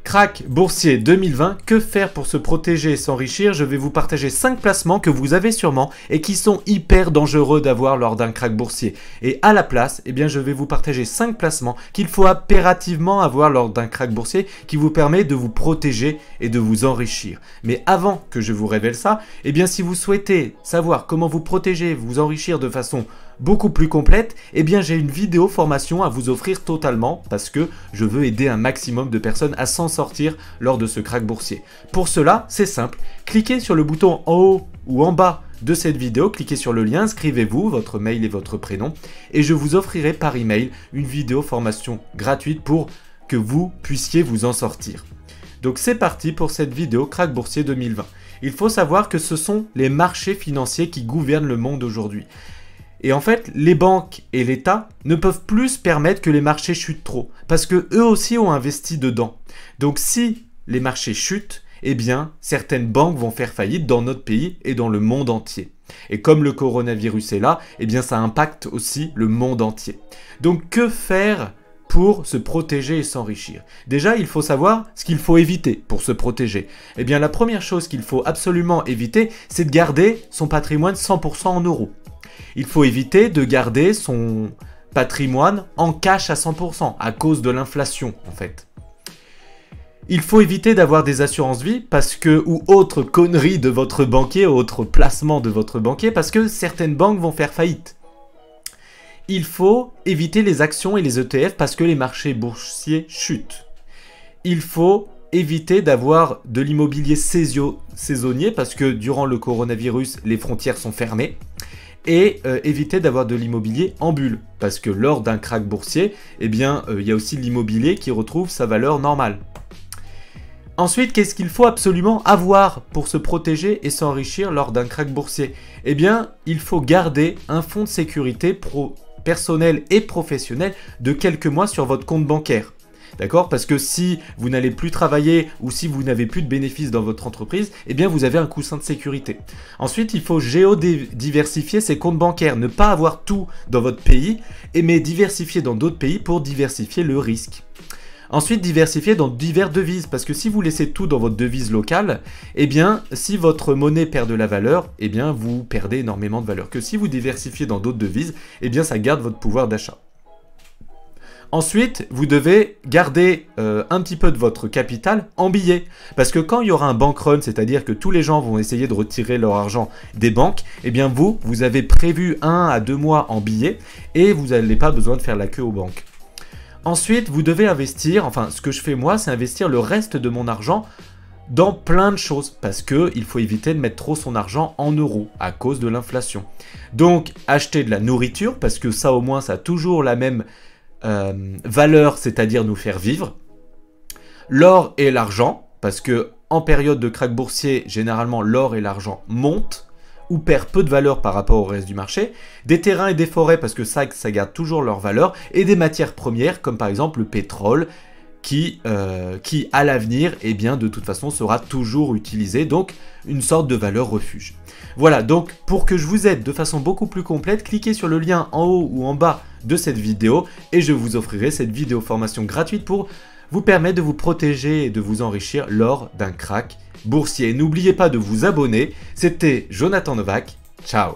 Crack boursier 2020, que faire pour se protéger et s'enrichir? Je vais vous partager 5 placements que vous avez sûrement et qui sont hyper dangereux d'avoir lors d'un crack boursier. Et à la place, eh bien, je vais vous partager 5 placements qu'il faut impérativement avoir lors d'un crack boursier qui vous permet de vous protéger et de vous enrichir. Mais avant que je vous révèle ça, eh bien, si vous souhaitez savoir comment vous protéger, vous enrichir de façon beaucoup plus complète, eh bien j'ai une vidéo formation à vous offrir totalement parce que je veux aider un maximum de personnes à s'en sortir lors de ce crack boursier. Pour cela, c'est simple, cliquez sur le bouton en haut ou en bas de cette vidéo, cliquez sur le lien, inscrivez-vous, votre mail et votre prénom et je vous offrirai par email une vidéo formation gratuite pour que vous puissiez vous en sortir. Donc c'est parti pour cette vidéo crack boursier 2020. Il faut savoir que ce sont les marchés financiers qui gouvernent le monde aujourd'hui. Et en fait, les banques et l'État ne peuvent plus se permettre que les marchés chutent trop, parce que eux aussi ont investi dedans. Donc si les marchés chutent, eh bien, certaines banques vont faire faillite dans notre pays et dans le monde entier. Et comme le coronavirus est là, eh bien, ça impacte aussi le monde entier. Donc que faire pour se protéger et s'enrichir? Déjà, il faut savoir ce qu'il faut éviter pour se protéger. Eh bien, la première chose qu'il faut absolument éviter, c'est de garder son patrimoine 100% en euros. Il faut éviter de garder son patrimoine en cash à 100% à cause de l'inflation en fait. Il faut éviter d'avoir des assurances vie parce que, ou autres conneries de votre banquier, autres placements de votre banquier parce que certaines banques vont faire faillite. Il faut éviter les actions et les ETF parce que les marchés boursiers chutent. Il faut éviter d'avoir de l'immobilier saisonnier parce que durant le coronavirus, les frontières sont fermées. Et éviter d'avoir de l'immobilier en bulle, parce que lors d'un crack boursier, eh bien, il y a aussi l'immobilier qui retrouve sa valeur normale. Ensuite, qu'est-ce qu'il faut absolument avoir pour se protéger et s'enrichir lors d'un crack boursier? Eh bien, il faut garder un fonds de sécurité personnel et professionnel de quelques mois sur votre compte bancaire. D'accord? Parce que si vous n'allez plus travailler ou si vous n'avez plus de bénéfices dans votre entreprise, eh bien vous avez un coussin de sécurité. Ensuite, il faut géodiversifier ses comptes bancaires, ne pas avoir tout dans votre pays, mais diversifier dans d'autres pays pour diversifier le risque. Ensuite, diversifier dans diverses devises, parce que si vous laissez tout dans votre devise locale, eh bien, si votre monnaie perd de la valeur, eh bien, vous perdez énormément de valeur. Que si vous diversifiez dans d'autres devises, eh bien, ça garde votre pouvoir d'achat. Ensuite, vous devez garder un petit peu de votre capital en billets. Parce que quand il y aura un bank run, c'est-à-dire que tous les gens vont essayer de retirer leur argent des banques, eh bien vous avez prévu 1 à 2 mois en billets et vous n'avez pas besoin de faire la queue aux banques. Ensuite, vous devez investir, enfin ce que je fais moi, c'est investir le reste de mon argent dans plein de choses. Parce qu'il faut éviter de mettre trop son argent en euros à cause de l'inflation. Donc, acheter de la nourriture, parce que ça au moins ça a toujours la même valeur, c'est-à-dire nous faire vivre. L'or et l'argent, parce que en période de crack boursier, généralement l'or et l'argent montent ou perdent peu de valeur par rapport au reste du marché. Des terrains et des forêts, parce que ça garde toujours leur valeur. Et des matières premières, comme par exemple le pétrole, qui à l'avenir, eh bien, de toute façon, sera toujours utilisé. Donc, une sorte de valeur refuge. Voilà, donc pour que je vous aide de façon beaucoup plus complète, cliquez sur le lien en haut ou en bas de cette vidéo et je vous offrirai cette vidéo formation gratuite pour vous permettre de vous protéger et de vous enrichir lors d'un crack boursier. N'oubliez pas de vous abonner. C'était Jonathan Novak. Ciao.